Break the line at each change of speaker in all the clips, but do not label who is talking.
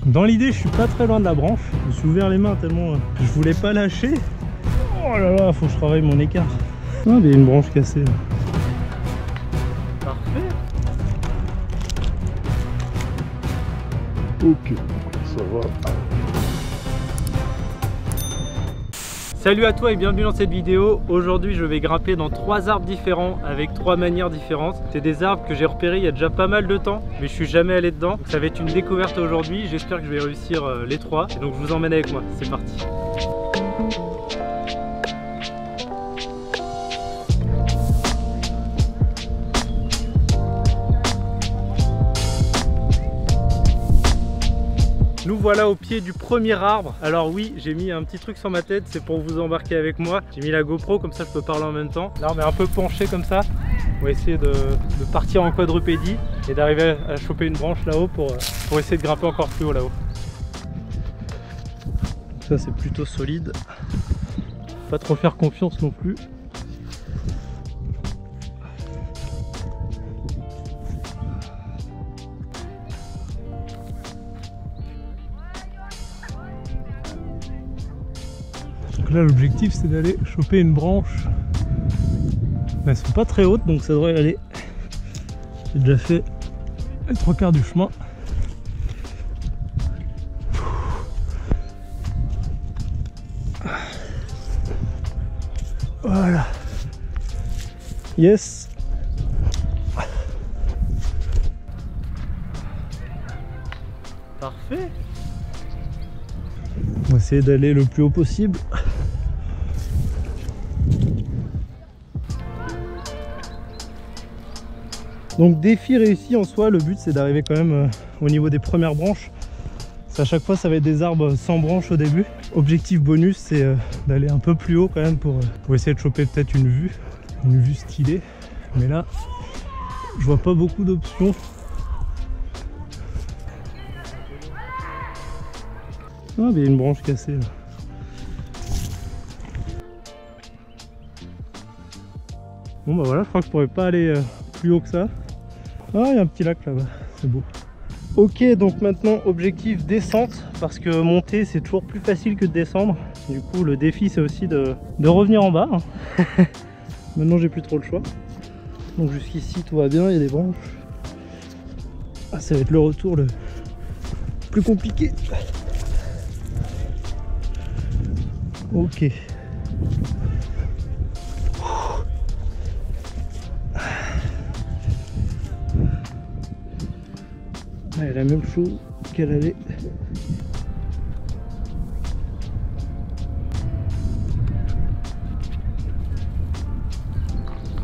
Dans l'idée, je suis pas très loin de la branche. Je me suis ouvert les mains tellement je voulais pas lâcher. Oh là là, faut que je travaille mon écart. Ah, mais il y a une branche cassée là. Parfait.
Ok, ça va.
Salut à toi et bienvenue dans cette vidéo. Aujourd'hui je vais grimper dans 3 arbres différents avec 3 manières différentes. C'est des arbres que j'ai repérés il y a déjà pas mal de temps, mais je suis jamais allé dedans. Donc ça va être une découverte aujourd'hui. J'espère que je vais réussir les 3. Et donc je vous emmène avec moi, c'est parti. Nous voilà au pied du premier arbre. Alors oui, j'ai mis un petit truc sur ma tête, c'est pour vous embarquer avec moi. J'ai mis la GoPro, comme ça je peux parler en même temps. L'arbre est un peu penché comme ça. On va essayer de partir en quadrupédie et d'arriver à choper une branche là-haut pour essayer de grimper encore plus haut là-haut. Ça c'est plutôt solide. Pas trop faire confiance non plus. Là l'objectif c'est d'aller choper une branche. Elles sont pas très hautes donc ça devrait aller. J'ai déjà fait les 3/4 du chemin. Voilà. Yes. Parfait. On va essayer d'aller le plus haut possible. Donc défi réussi en soi, le but c'est d'arriver quand même au niveau des premières branches. À chaque fois ça va être des arbres sans branches au début. Objectif bonus c'est d'aller un peu plus haut quand même pour essayer de choper peut-être une vue stylée. Mais là je vois pas beaucoup d'options. Ah mais il y a une branche cassée là. Bon bah voilà, je crois que je pourrais pas aller plus haut que ça. Ah, il y a un petit lac là-bas, c'est beau. Ok, donc maintenant objectif descente, parce que monter c'est toujours plus facile que de descendre. Du coup le défi c'est aussi de revenir en bas. Maintenant j'ai plus trop le choix. Donc jusqu'ici tout va bien, il y a des branches. Ah, ça va être le retour le plus compliqué. Ok. Elle est la même chose qu'elle allait.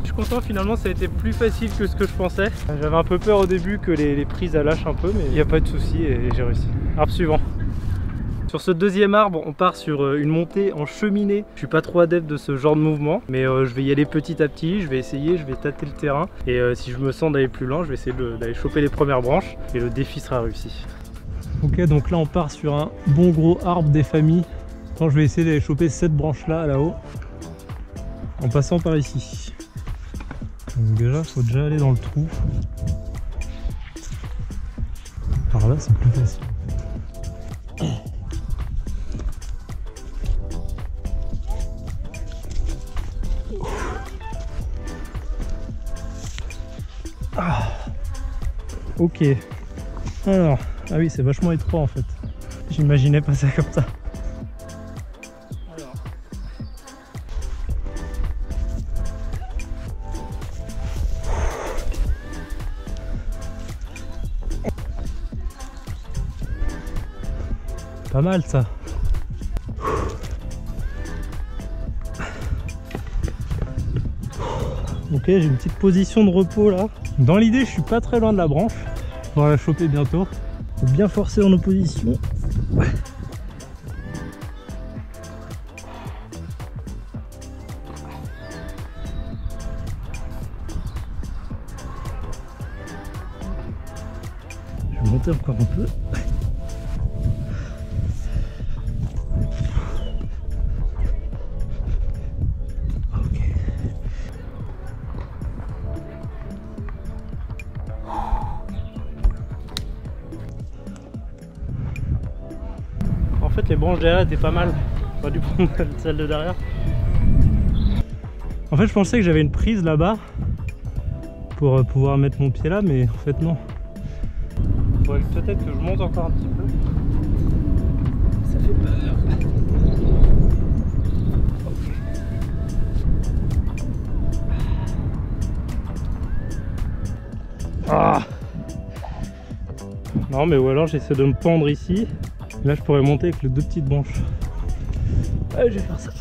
Je suis content, finalement ça a été plus facile que ce que je pensais. J'avais un peu peur au début que les prises lâchent un peu, mais il n'y a pas de souci et j'ai réussi. Arbre suivant. Sur ce deuxième arbre, on part sur une montée en cheminée. Je suis pas trop adepte de ce genre de mouvement, mais je vais y aller petit à petit, je vais essayer, je vais tâter le terrain. Et si je me sens d'aller plus loin, je vais essayer d'aller choper les premières branches et le défi sera réussi. Ok, donc là on part sur un bon gros arbre des familles. Quand je vais essayer d'aller choper cette branche là-haut, en passant par ici. Donc déjà, faut déjà aller dans le trou. Par là, c'est plus facile. Ah. Ok. Alors, ah oui, c'est vachement étroit en fait. J'imaginais pas ça comme ça. Alors. Pas mal ça. Ok, j'ai une petite position de repos là. Dans l'idée, je suis pas très loin de la branche. On va la choper bientôt. Faut bien forcer en opposition. Ouais. Je vais monter encore un peu. fait les branches derrière étaient pas mal. J'aurais dû prendre celle de derrière. En fait je pensais que j'avais une prise là-bas pour pouvoir mettre mon pied là, mais en fait non. Faudrait peut-être que je monte encore un petit peu. Ça fait peur. Ah. Non mais ou alors j'essaie de me pendre ici. Là je pourrais monter avec les deux petites branches. Allez, je vais faire ça.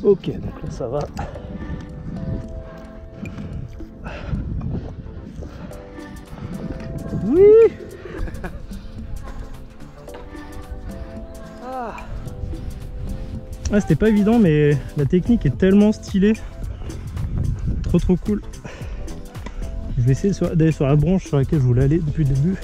Ok, donc là ça va. Oui. Ah, c'était pas évident, mais la technique est tellement stylée. Trop cool. Je vais essayer d'aller sur la branche sur laquelle je voulais aller depuis le début.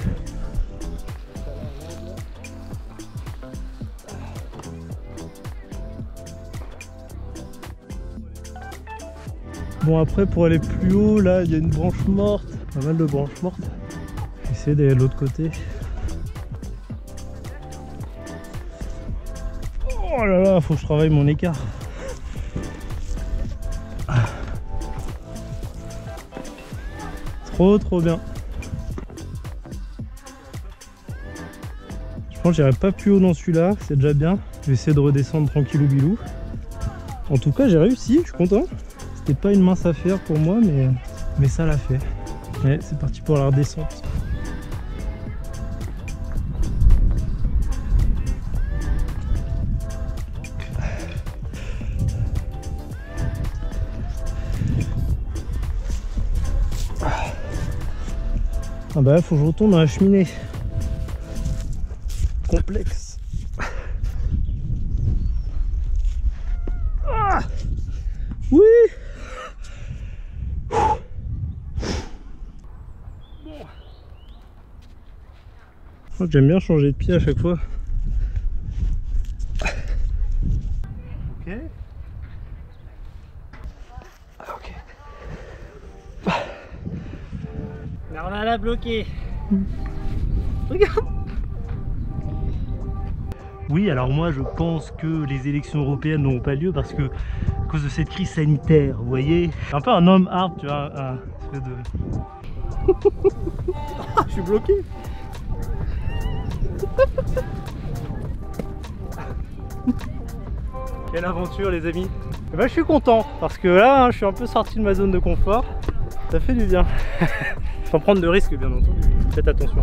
Bon, après pour aller plus haut, là il y a une branche morte, pas mal de branches mortes. Je vais essayer d'aller de l'autre côté. Oh là là, faut que je travaille mon écart. Trop bien. Je pense que j'irai pas plus haut dans celui-là, c'est déjà bien. Je vais essayer de redescendre tranquillou bilou. En tout cas j'ai réussi, je suis content. C'était pas une mince affaire pour moi, mais ça l'a fait. Ouais, c'est parti pour la redescente. Ah bah là, faut que je retourne dans la cheminée. Complexe. Ah oui. J'aime bien changer de pied à chaque fois. Ok. Ok. Mais on a la bloquée. Regarde. Oui, alors moi je pense que les élections européennes n'auront pas lieu parce que à cause de cette crise sanitaire, vous voyez. Un peu un homme hard, tu vois, un espèce de... Je suis bloqué. Quelle aventure les amis. Et bah, je suis content parce que là je suis un peu sorti de ma zone de confort. Ça fait du bien. Sans prendre de risques bien entendu. Faites attention.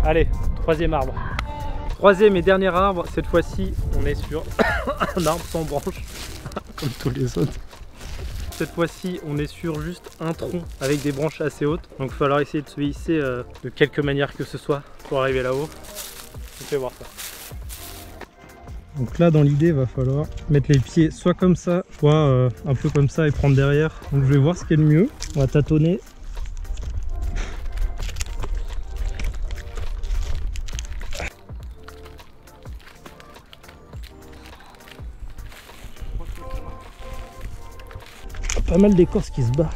Allez, troisième arbre. Troisième et dernier arbre. Cette fois-ci on est sur un arbre sans branche. Comme tous les autres. Cette fois-ci on est sur juste un tronc avec des branches assez hautes. Donc il va falloir essayer de se hisser de quelque manière que ce soit pour arriver là-haut. On fait voir ça. Donc là dans l'idée il va falloir mettre les pieds soit comme ça, soit un peu comme ça et prendre derrière. Donc je vais voir ce qui est le mieux. On va tâtonner. Pas mal d'écorce qui se bat.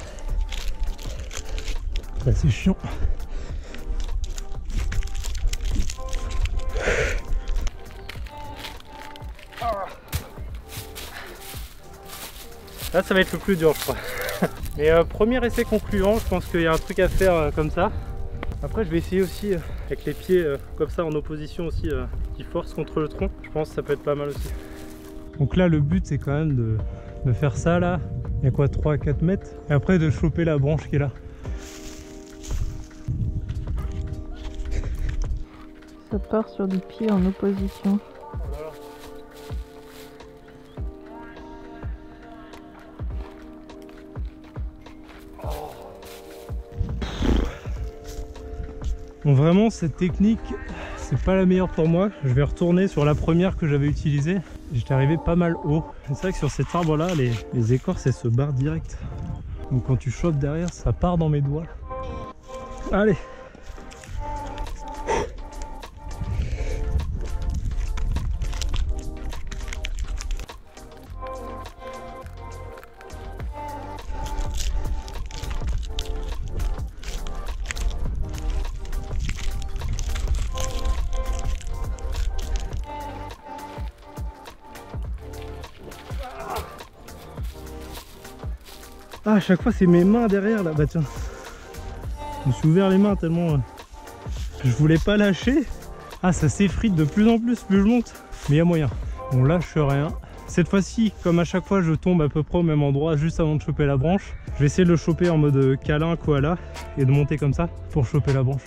Là c'est chiant. Là ça va être le plus dur je crois. Mais premier essai concluant, je pense qu'il y a un truc à faire comme ça. Après je vais essayer aussi avec les pieds comme ça en opposition aussi qui force contre le tronc. Je pense que ça peut être pas mal aussi. Donc là le but c'est quand même de faire ça là. Il y a quoi, 3 à 4 mètres. Et après de choper la branche qui est là.
Ça part sur des pieds en opposition.
Voilà. Bon, vraiment cette technique c'est pas la meilleure pour moi. Je vais retourner sur la première que j'avais utilisée. J'étais arrivé pas mal haut. C'est vrai que sur cet arbre là les écorces elles se barrent direct. Donc quand tu chopes derrière ça part dans mes doigts. Allez. Ah, à chaque fois c'est mes mains derrière là, bah tiens. Je me suis ouvert les mains tellement je voulais pas lâcher. Ah, ça s'effrite de plus en plus je monte. Mais il y a moyen. On lâche rien. Cette fois-ci, comme à chaque fois, je tombe à peu près au même endroit juste avant de choper la branche. Je vais essayer de le choper en mode câlin, koala et de monter comme ça pour choper la branche.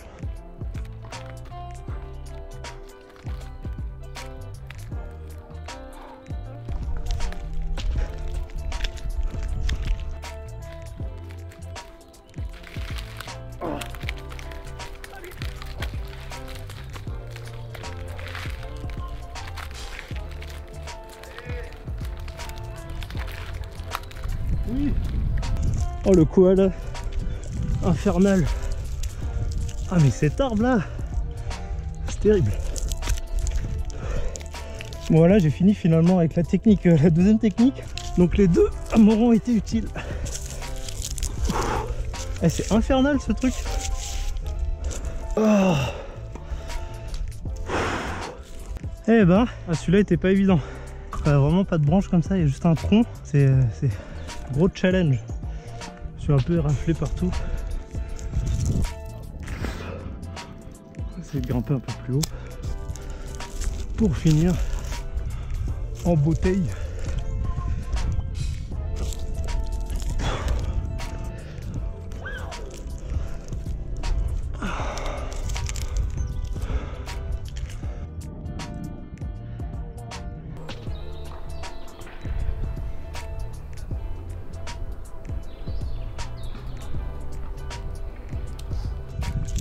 Oui. Oh, le koala infernal. Ah, mais cet arbre là, c'est terrible. Bon, voilà, j'ai fini finalement avec la technique, la deuxième technique. Donc les deux m'auront été utiles. Eh, c'est infernal ce truc. Oh. Eh ben, ah, celui-là était pas évident. Vraiment pas de branche comme ça, il y a juste un tronc. C'est gros challenge. Je suis un peu éraflé partout. Essayer de grimper un peu plus haut pour finir en bouteille.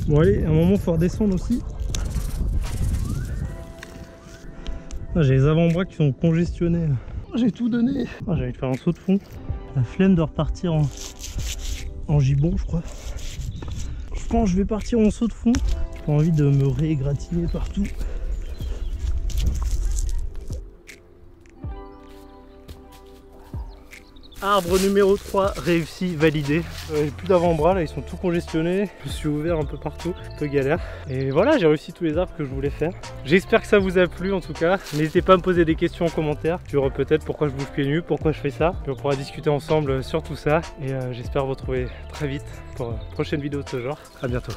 Bon allez, à un moment faut redescendre aussi. J'ai les avant-bras qui sont congestionnés. J'ai tout donné. J'ai envie de faire un saut de fond. La flemme de repartir en gibon, je crois. Je pense que je vais partir en saut de fond. J'ai pas envie de me réégratigner partout. Arbre numéro 3 réussi, validé. J'ai plus d'avant-bras là, ils sont tout congestionnés. Je me suis ouvert un peu partout, un peu galère. Et voilà, j'ai réussi tous les arbres que je voulais faire. J'espère que ça vous a plu en tout cas. N'hésitez pas à me poser des questions en commentaire sur peut-être pourquoi je bouge pieds nus, pourquoi je fais ça. Puis on pourra discuter ensemble sur tout ça. Et j'espère vous retrouver très vite pour une prochaine vidéo de ce genre. À bientôt.